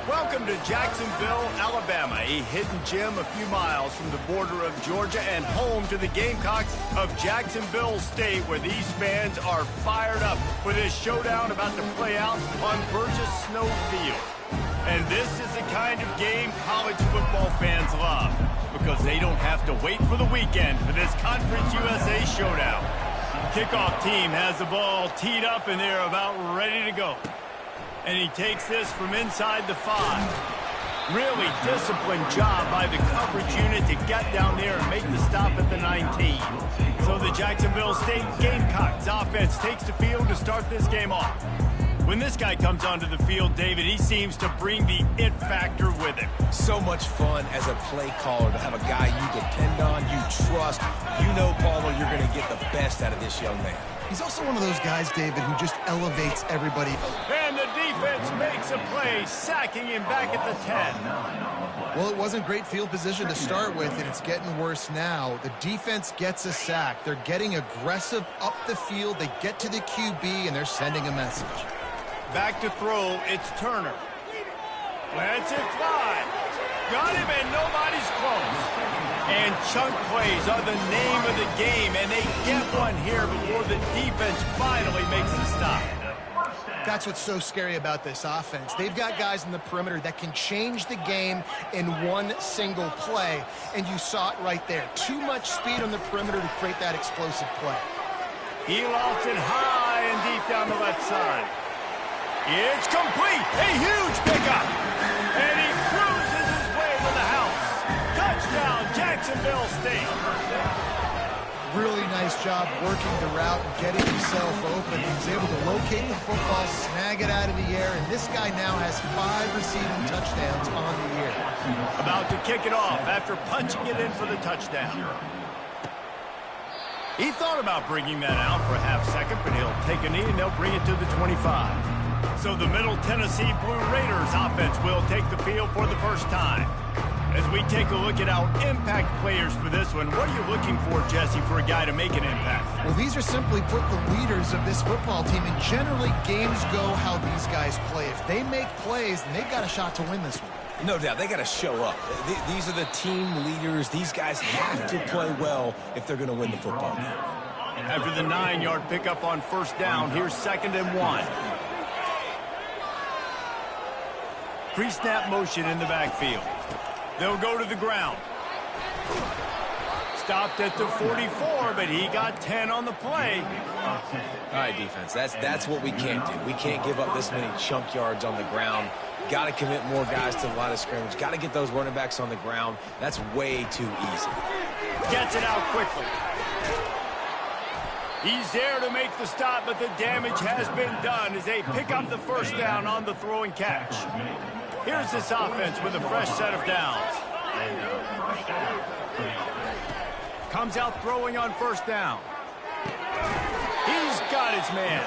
Welcome to Jacksonville, Alabama, a hidden gem a few miles from the border of Georgia and home to the Gamecocks of Jacksonville State, where these fans are fired up for this showdown about to play out on Burgess Snow Field. And this is the kind of game college football fans love, because they don't have to wait for the weekend for this Conference USA showdown. The kickoff team has the ball teed up and they're about ready to go. And he takes this from inside the 5. Really disciplined job by the coverage unit to get down there and make the stop at the 19. So the Jacksonville State Gamecocks offense takes the field to start this game off. When this guy comes onto the field, David, he seems to bring the it factor with him. So much fun as a play caller to have a guy you depend on, you trust. You know, Palmer, you're going to get the best out of this young man. He's also one of those guys, David, who just elevates everybody. And the defense makes a play, sacking him back at the 10. Well, it wasn't great field position to start with, and it's getting worse now. The defense gets a sack. They're getting aggressive up the field. They get to the QB, and they're sending a message. Back to throw, it's Turner. Lets it fly. Got him, and nobody's close. And chunk plays are the name of the game, and they get one here before the defense finally makes the stop. That's what's so scary about this offense. They've got guys in the perimeter that can change the game in one single play, and you saw it right there. Too much speed on the perimeter to create that explosive play. He lost it high and deep down the left side. It's complete. A huge pickup. And he cruises his way to the house. Touchdown, Jacksonville State. Really nice job working the route and getting himself open. He was able to locate the football, snag it out of the air, and this guy now has 5 receiving touchdowns on the year. About to kick it off after punching it in for the touchdown. He thought about bringing that out for a half second, but he'll take a knee and they'll bring it to the 25. So the Middle Tennessee Blue Raiders offense will take the field for the first time. As we take a look at our impact players for this one, what are you looking for, Jesse, for a guy to make an impact? Well, these are simply put the leaders of this football team, and generally games go how these guys play. If they make plays, then they've got a shot to win this one. No doubt, they got to show up. These are the team leaders. These guys have to play well if they're going to win the football game. After the 9-yard pickup on first down, here's 2nd and 1. Pre-snap motion in the backfield. They'll go to the ground. Stopped at the 44, but he got 10 on the play. All right, defense, that's what we can't do. We can't give up this many chunk yards on the ground. Got to commit more guys to the line of scrimmage. Got to get those running backs on the ground. That's way too easy. Gets it out quickly. He's there to make the stop, but the damage has been done as they pick up the first down on the throw and catch. Here's this offense with a fresh set of downs. Comes out throwing on first down. He's got his man.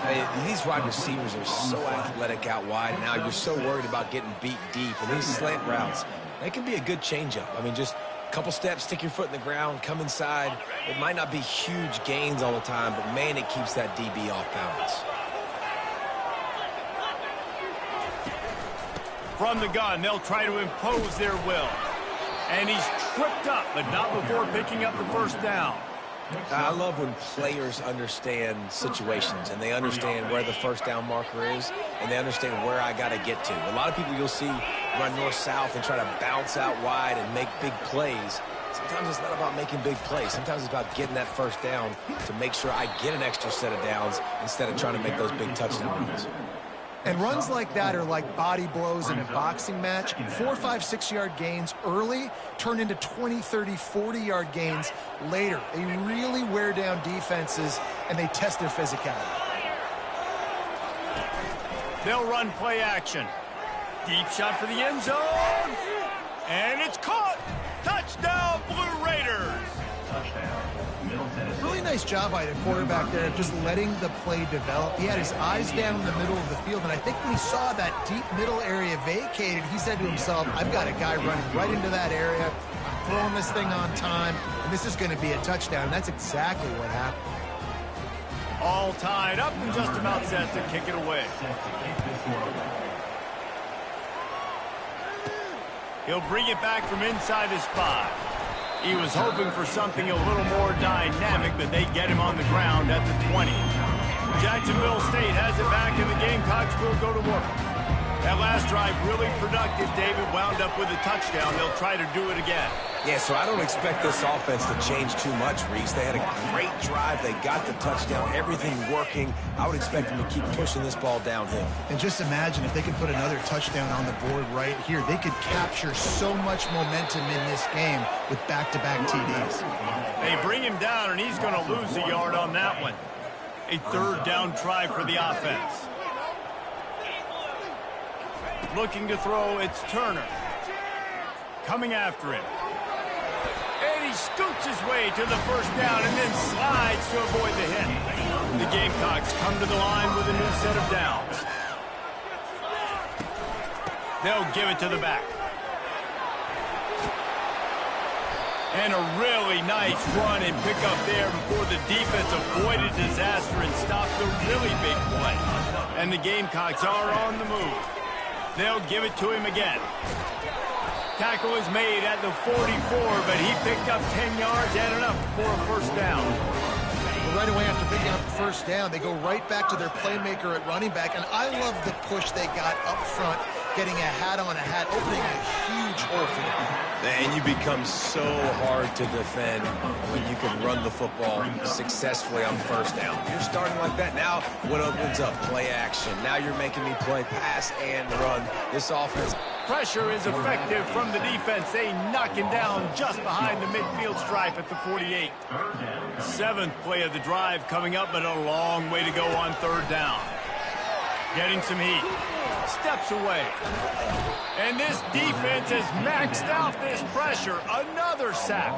Hey, these wide receivers are so athletic out wide now. You're so worried about getting beat deep. And these slant routes, they can be a good changeup. I mean, just a couple steps, stick your foot in the ground, come inside. It might not be huge gains all the time, but, man, it keeps that DB off balance. From the gun, they'll try to impose their will. And he's tripped up, but not before picking up the first down. I love when players understand situations and they understand where the first down marker is and they understand where I got to get to. A lot of people you'll see run north-south and try to bounce out wide and make big plays. Sometimes it's not about making big plays. Sometimes it's about getting that first down to make sure I get an extra set of downs instead of trying to make those big touchdown runs. And runs like that are like body blows in a boxing match. 4, 5, 6-yard gains early turn into 20, 30, 40-yard gains later. They really wear down defenses, and they test their physicality. They'll run play action. Deep shot for the end zone. And it's caught. Touchdown, Blue Raiders. Really nice job by the quarterback there of just letting the play develop. He had his eyes down in the middle of the field, and I think when he saw that deep middle area vacated, he said to himself, I've got a guy running right into that area. I'm throwing this thing on time, and this is going to be a touchdown. And that's exactly what happened. All tied up and just about set to kick it away. He'll bring it back from inside his 5. He was hoping for something a little more dynamic, but they get him on the ground at the 20. Jacksonville State has it back, and the Gamecocks will go to work. That last drive really productive. David wound up with a touchdown. They'll try to do it again. Yeah, so I don't expect this offense to change too much, Reese. They had a great drive. They got the touchdown, everything working. I would expect them to keep pushing this ball downhill. And just imagine if they could put another touchdown on the board right here. They could capture so much momentum in this game with back-to-back TDs. They bring him down, and he's going to lose a yard on that one. A third down try for the offense. Looking to throw, it's Turner. Coming after him. And he scoots his way to the first down and then slides to avoid the hit. The Gamecocks come to the line with a new set of downs. They'll give it to the back. And a really nice run and pick up there before the defense avoided disaster and stopped the really big play. And the Gamecocks are on the move. They'll give it to him again. Tackle is made at the 44, but he picked up 10 yards and enough for a first down. Well, right away after picking up the first down, they go right back to their playmaker at running back, and I love the push they got up front, getting a hat on a hat, opening a huge hole for them. And you become so hard to defend when you can run the football successfully on first down. You're starting like that. Now what opens up? Play action. Now you're making me play pass and run. This offense. Pressure is effective from the defense. They knock him down just behind the midfield stripe at the 48. 7th play of the drive coming up, but a long way to go on third down. Getting some heat. Steps away. And this defense has maxed out this pressure. Another sack.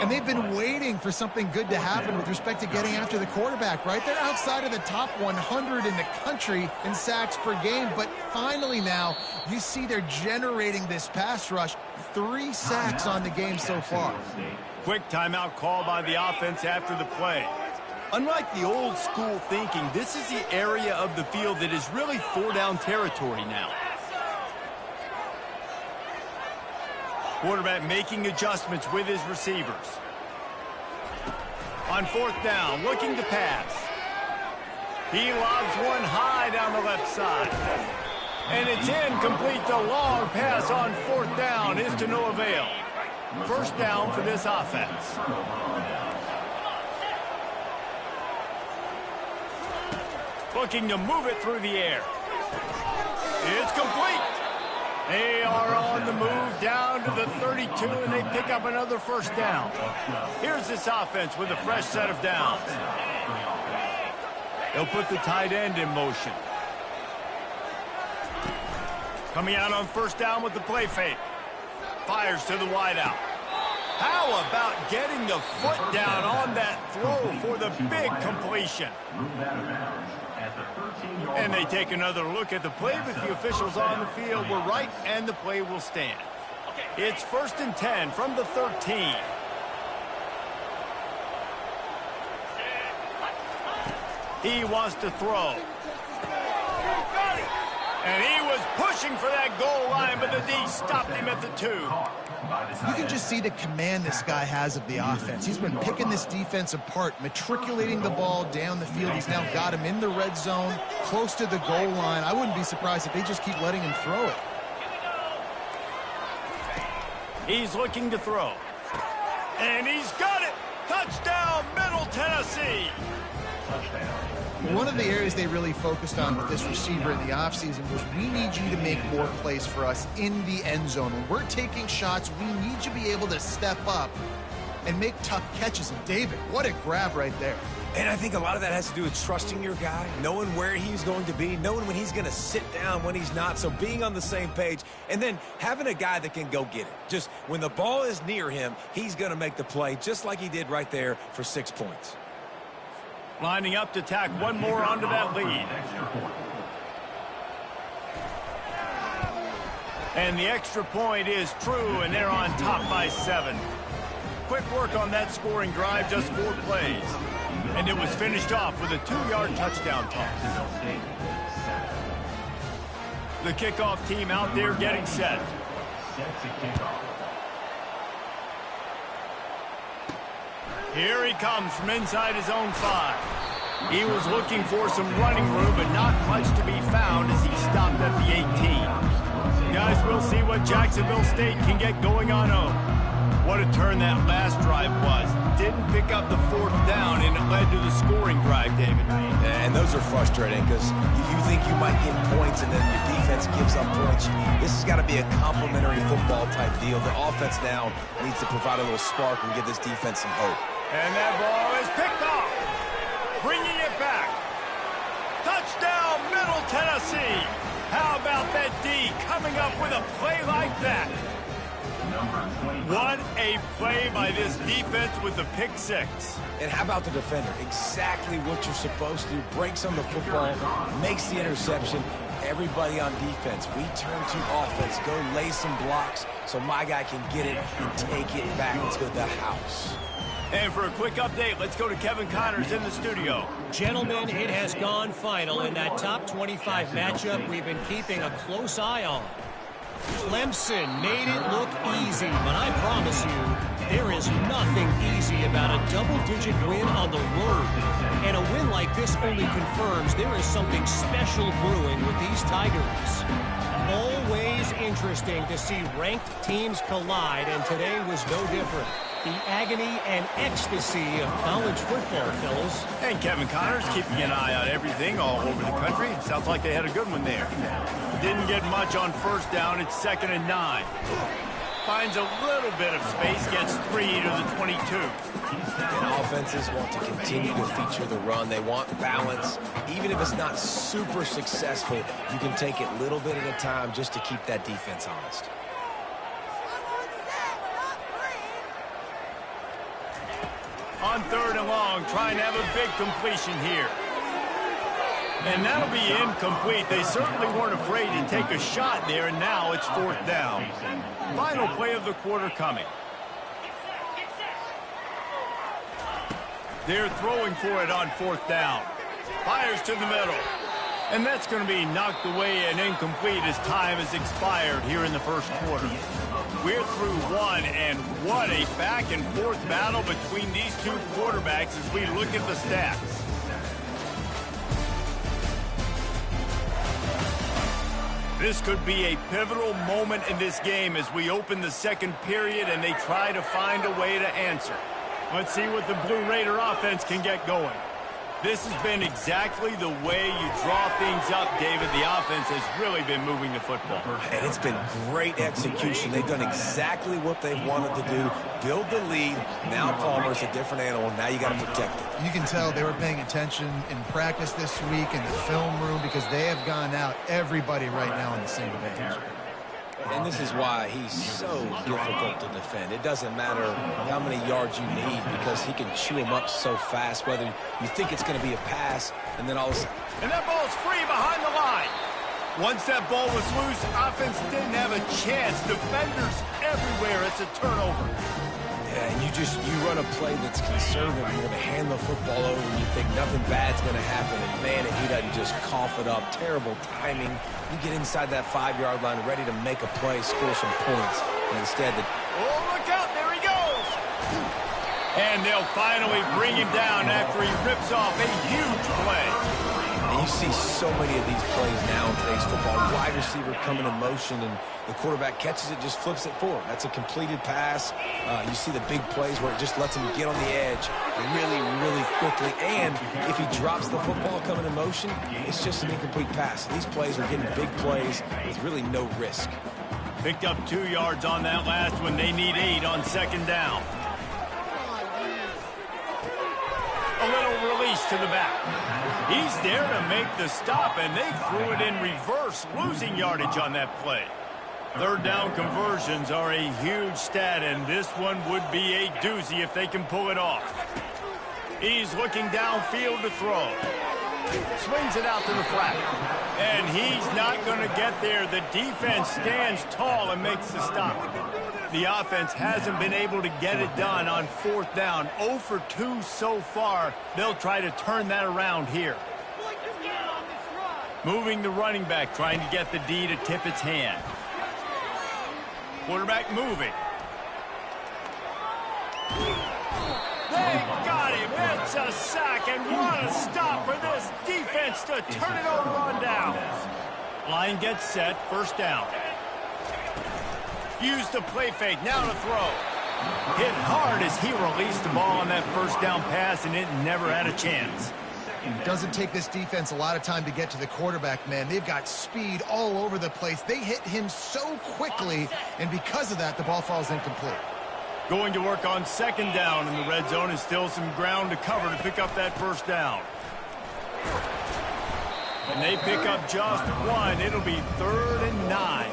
And they've been waiting for something good to happen with respect to getting after the quarterback, right? They're outside of the top 100 in the country in sacks per game, but finally now you see they're generating this pass rush. 3 sacks on the game so far. Quick timeout call by the offense after the play. Unlike the old school thinking, this is the area of the field that is really 4-down territory now. Quarterback making adjustments with his receivers. On 4th down, looking to pass. He lobs one high down the left side. And it's incomplete. The long pass on 4th down is to no avail. First down for this offense. Looking to move it through the air. It's complete. They are on the move down to the 32, and they pick up another first down. Here's this offense with a fresh set of downs. They'll put the tight end in motion. Coming out on first down with the play fake. Fires to the wideout. How about getting the foot down on that throw for the big completion? And they take another look at the play, but the officials on the field were right, and the play will stand. It's 1st and 10 from the 13. He wants to throw. And he was pushing for that goal line, but the D stopped him at the 2. You can just see the command this guy has of the offense. He's been picking this defense apart, matriculating the ball down the field. He's now got him in the red zone, close to the goal line. I wouldn't be surprised if they just keep letting him throw it. He's looking to throw. And he's got it! Touchdown, Middle Tennessee! One of the areas they really focused on with this receiver in the offseason was we need you to make more plays for us in the end zone. When we're taking shots, we need you to be able to step up and make tough catches. And David, what a grab right there. And I think a lot of that has to do with trusting your guy, knowing where he's going to be, knowing when he's going to sit down, when he's not, so being on the same page, and then having a guy that can go get it. Just when the ball is near him, he's going to make the play just like he did right there for 6 points. Lining up to tack one more onto that lead. And the extra point is true, and they're on top by 7. Quick work on that scoring drive, just 4 plays. And it was finished off with a 2-yard touchdown toss. The kickoff team out there getting set. Here he comes from inside his own 5. He was looking for some running room, but not much to be found as he stopped at the 18. Guys, we'll see what Jacksonville State can get going on home. What a turn that last drive was. Didn't pick up the 4th down, and it led to the scoring drive, David. And those are frustrating because you think you might get points and then your defense gives up points. This has got to be a complementary football type deal. The offense now needs to provide a little spark and give this defense some hope. And that ball is picked off. Bringing it back. Touchdown, Middle Tennessee. How about that D coming up with a play like that? What a play by this defense with the pick 6. And how about the defender? Exactly what you're supposed to do. Breaks on the football, makes the interception. Everybody on defense, we turn to offense. Go lay some blocks so my guy can get it and take it back to the house. And for a quick update, let's go to Kevin Connors in the studio. Gentlemen, it has gone final in that top 25 matchup we've been keeping a close eye on. Clemson made it look easy, but I promise you, there is nothing easy about a double-digit win on the road. And a win like this only confirms there is something special brewing with these Tigers. Always interesting to see ranked teams collide, and today was no different. The agony and ecstasy of college football, fellas. And Kevin Connors keeping an eye on everything all over the country. Sounds like they had a good one there. Didn't get much on 1st down. It's 2nd and 9. Finds a little bit of space, gets 3 to the 22. And offenses want to continue to feature the run. They want balance. Even if it's not super successful, you can take it little bit at a time just to keep that defense honest. On 3rd and long, trying to have a big completion here. And that'll be incomplete. They certainly weren't afraid to take a shot there, and now it's 4th down. Final play of the quarter coming. They're throwing for it on 4th down. Fires to the middle. And that's going to be knocked away and incomplete as time has expired here in the 1st quarter. We're through 1, and what a back-and-forth battle between these 2 quarterbacks as we look at the stats. This could be a pivotal moment in this game as we open the 2nd period and they try to find a way to answer. Let's see what the Blue Raider offense can get going. This has been exactly the way you draw things up, David. The offense has really been moving the football. And it's been great execution. They've done exactly what they've wanted to do. Build the lead. Now Palmer's a different animal. Now you got to protect it. You can tell they were paying attention in practice this week in the film room because they have gone out everybody right now on the same page. And this is why he's so difficult to defend. It doesn't matter how many yards you need because he can chew him up so fast, whether you think it's going to be a pass, and then all of a sudden. And that ball's free behind the line. Once that ball was loose, offense didn't have a chance. Defenders everywhere. It's a turnover. Yeah, and you run a play that's conservative. You're going to hand the football over, and you think nothing bad's going to happen. And, man, if he doesn't just cough it up, terrible timing. You get inside that 5-yard line ready to make a play, score some points. And instead, oh, look out. There he goes. And they'll finally bring him down after he rips off a huge play. And you see so many of these plays now in today's football. Wide receiver coming in motion, and the quarterback catches it, just flips it forward. That's a completed pass. You see the big plays where it just lets him get on the edge really, really quickly. And if he drops the football coming in motion, it's just an incomplete pass. These plays are getting big plays with really no risk. Picked up 2 yards on that last one. They need 8 on 2nd down. A little release to the back. He's there to make the stop, and they threw it in reverse, losing yardage on that play. 3rd down conversions are a huge stat, and this one would be a doozy if they can pull it off. He's looking downfield to throw. Swings it out to the flat. And he's not going to get there. The defense stands tall and makes the stop. The offense hasn't been able to get it done on 4th down. 0 for 2 so far. They'll try to turn that around here. Moving the running back, trying to get the D to tip its hand. Quarterback moving. They got him. It's a sack, and what a stop for this defense to turn it over on downs. Line gets set, first down. Use the play fake, now to throw. Hit hard as he released the ball on that first down pass, and it never had a chance. It doesn't take this defense a lot of time to get to the quarterback, man. They've got speed all over the place. They hit him so quickly, and because of that, the ball falls incomplete. Going to work on second down in the red zone, and still some ground to cover to pick up that first down. And they pick up just one. It'll be 3rd and 9.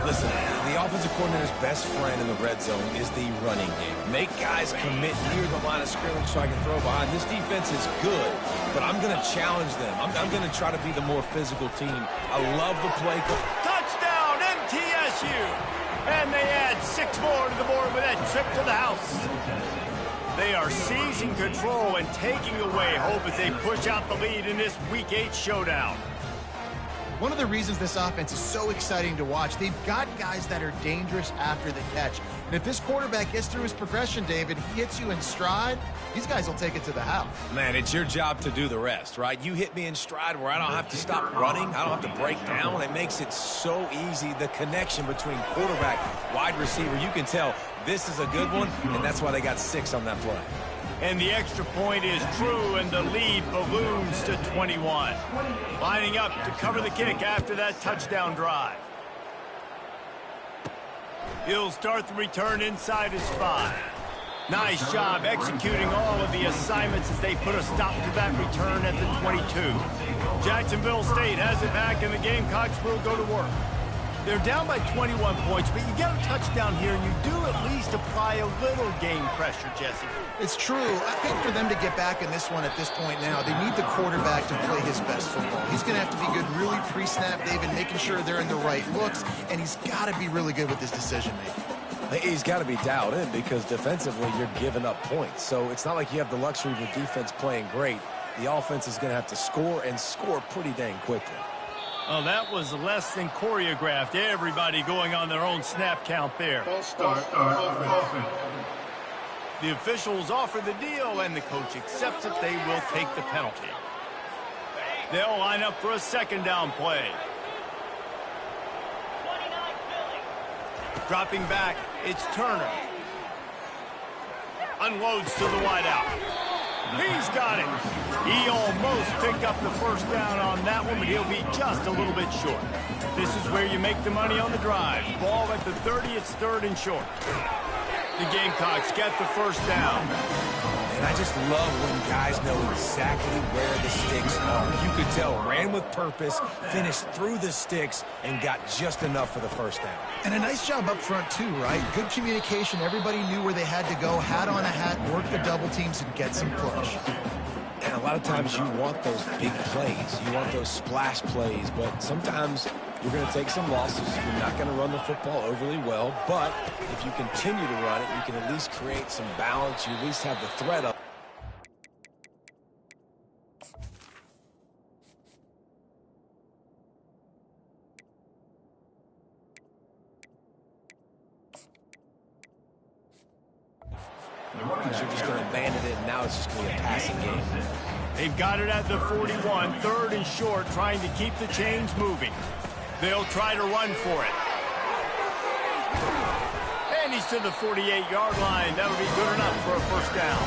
Listen, the offensive coordinator's best friend in the red zone is the running game. Make guys commit near the line of scrimmage so I can throw behind. This defense is good, but I'm going to challenge them. I'm going to try to be the more physical team. I love the play. Touchdown, MTSU! And they add 6 more to the board with that trip to the house. They are seizing control and taking away hope as they push out the lead in this Week 8 showdown. One of the reasons this offense is so exciting to watch, they've got guys that are dangerous after the catch. And if this quarterback gets through his progression, David, he hits you in stride, these guys will take it to the house. Man, it's your job to do the rest, right? You hit me in stride where I don't have to stop running. I don't have to break down. It makes it so easy. The connection between quarterback, wide receiver, you can tell this is a good one, and that's why they got 6 on that play. And the extra point is true, and the lead balloons to 21. Lining up to cover the kick after that touchdown drive. He'll start the return inside his 5. Nice job executing all of the assignments as they put a stop to that return at the 22. Jacksonville State has it back, and the Gamecocks will go to work. They're down by 21 points, but you get a touchdown here, and you do at least apply a little game pressure, Jesse. It's true. I think for them to get back in this one at this point now, they need the quarterback to play his best football. He's going to have to be good really pre-snap, David, making sure they're in the right looks, and he's got to be really good with his decision-making. He's got to be dialed in because defensively you're giving up points. So it's not like you have the luxury of the defense playing great. The offense is going to have to score and score pretty dang quickly. Oh, that was less than choreographed. Everybody going on their own snap count there. The officials offer the deal, and the coach accepts it. They will take the penalty. They'll line up for a second down play. Dropping back, it's Turner. Unloads to the wideout. He's got it. He almost picked up the first down on that one, but he'll be just a little bit short. This is where you make the money on the drive. Ball at the 30, it's 3rd and short. The Gamecocks get the first down. And I just love when guys know exactly where the sticks are. You could tell, ran with purpose, finished through the sticks, and got just enough for the first down. And a nice job up front, too, right? Good communication. Everybody knew where they had to go, hat on a hat, work the double teams, and get some push. And a lot of times you want those big plays. You want those splash plays, but sometimes you're going to take some losses. You're not going to run the football overly well, but if you continue to run it, you can at least create some balance. You at least have the threat up. You're just going to abandon it, and now it's just going to be a passing game. They've got it at the 41, 3rd and short, trying to keep the chains moving. They'll try to run for it. And he's to the 48-yard line. That'll be good enough for a first down.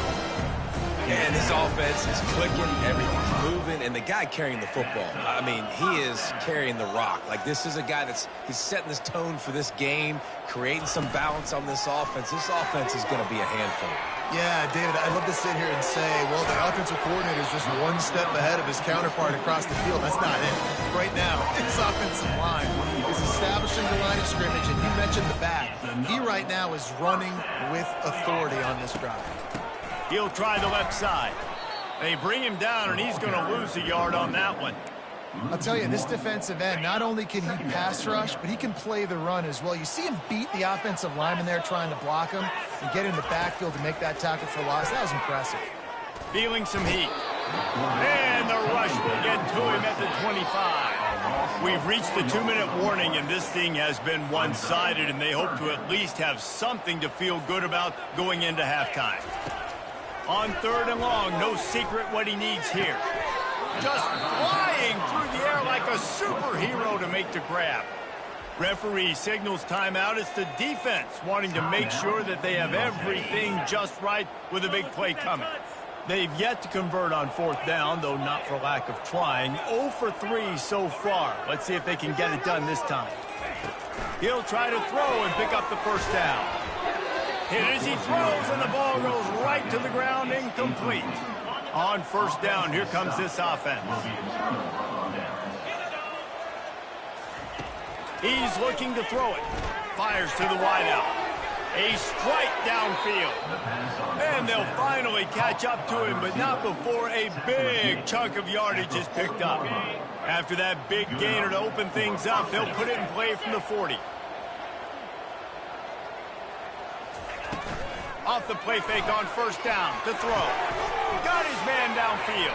And this offense is clicking, everything's moving, and the guy carrying the football, I mean, he is carrying the rock. Like, this is a guy he's setting this tone for this game, creating some balance on this offense. This offense is going to be a handful. Yeah, David, I'd love to sit here and say, well, the offensive coordinator is just one step ahead of his counterpart across the field. That's not it. Right now, his offensive line is establishing the line of scrimmage, and you mentioned the back. He right now is running with authority on this drive. He'll try the left side. They bring him down, and he's going to lose a yard on that one. I'll tell you, this defensive end, not only can he pass rush, but he can play the run as well. You see him beat the offensive lineman there trying to block him and get in the backfield to make that tackle for loss. That was impressive. Feeling some heat. And the rush will get to him at the 25. We've reached the 2-minute warning, and this thing has been one-sided, and they hope to at least have something to feel good about going into halftime. On 3rd and long, no secret what he needs here. Just flying through the air like a superhero to make the grab. Referee signals timeout. It's the defense wanting to make sure that they have everything just right with a big play coming. They've yet to convert on 4th down, though not for lack of trying. 0 for 3 so far. Let's see if they can get it done this time. He'll try to throw and pick up the 1st down. Hit as he throws, and the ball goes right to the ground, incomplete. On 1st down, here comes this offense. He's looking to throw it. Fires to the wideout. A strike downfield. And they'll finally catch up to him, but not before a big chunk of yardage is picked up. After that big gainer to open things up, they'll put it in play from the 40. Off the play fake on 1st down to throw. Got his man downfield.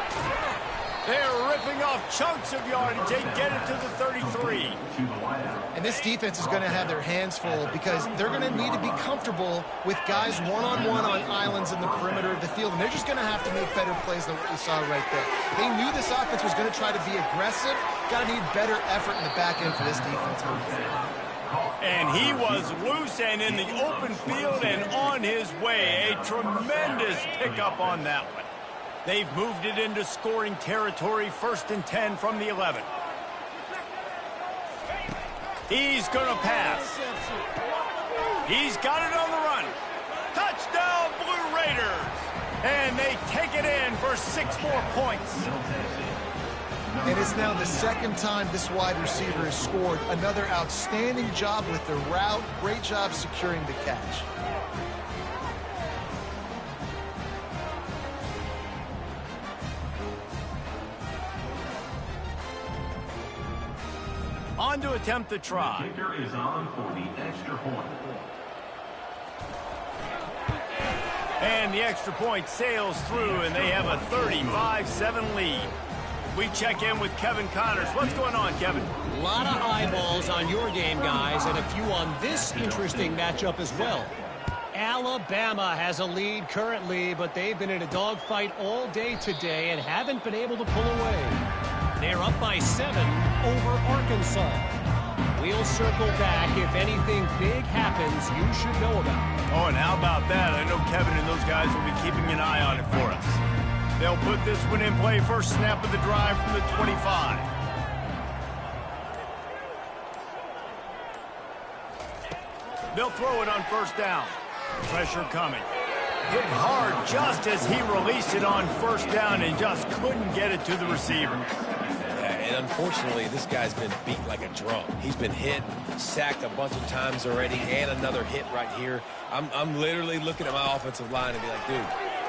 They're ripping off chunks of yardage. They get it to the 33. And this defense is going to have their hands full because they're going to need to be comfortable with guys one-on-one on islands in the perimeter of the field. And they're just going to have to make better plays than what we saw right there. They knew this offense was going to try to be aggressive. Got to need better effort in the back end for this defense. And he was loose and in the open field and on his way. A tremendous pickup on that one. They've moved it into scoring territory, 1st and 10 from the 11. He's going to pass. He's got it on the run. Touchdown, Blue Raiders. And they take it in for 6 more points. And it's now the 2nd time this wide receiver has scored. Another outstanding job with the route. Great job securing the catch. On to attempt the try. The kicker is on for the extra point. And the extra point sails through, and they have a 35-7 lead. We check in with Kevin Connors. What's going on, Kevin? A lot of eyeballs on your game, guys, and a few on this interesting matchup as well. Alabama has a lead currently, but they've been in a dogfight all day today and haven't been able to pull away. They're up by 7 over Arkansas. We'll circle back if anything big happens you should know about. Oh, and how about that? I know Kevin and those guys will be keeping an eye on it for us. They'll put this one in play. First snap of the drive from the 25. They'll throw it on 1st down. Pressure coming. Hit hard just as he released it on 1st down and just couldn't get it to the receiver. And unfortunately, this guy's been beat like a drum. He's been hit, sacked a bunch of times already, and another hit right here. I'm literally looking at my offensive line and be like, dude,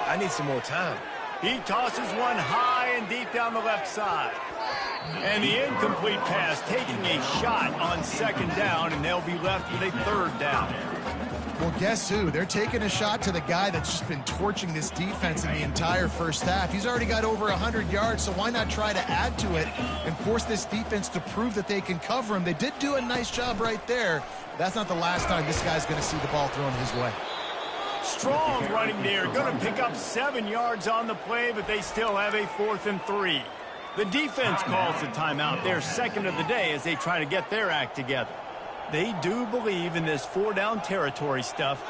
I need some more time. He tosses one high and deep down the left side. And the incomplete pass taking a shot on 2nd down, and they'll be left with a 3rd down. Well, guess who? They're taking a shot to the guy that's just been torching this defense in the entire 1st half. He's already got over 100 yards, so why not try to add to it and force this defense to prove that they can cover him? They did do a nice job right there. That's not the last time this guy's going to see the ball thrown his way. Strong running there. Going to pick up 7 yards on the play, but they still have a 4th and 3. The defense calls the timeout, their 2nd of the day, as they try to get their act together. They do believe in this 4-down territory stuff.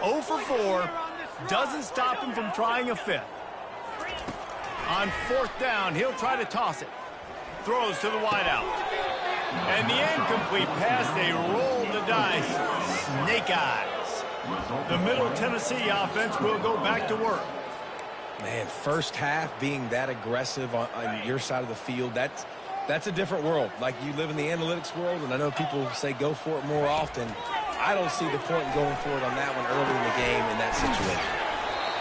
0 for 4 doesn't stop him from trying a 5th. On 4th down, he'll try to toss it. Throws to the wideout. And the incomplete pass, they roll the dice. Snake eyes. The Middle Tennessee offense will go back to work. Man, 1st half being that aggressive on your side of the field, that's a different world. Like, you live in the analytics world, and I know people say go for it more often. I don't see the point in going for it on that one early in the game in that situation.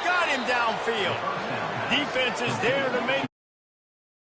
Got him downfield. Defense is there to make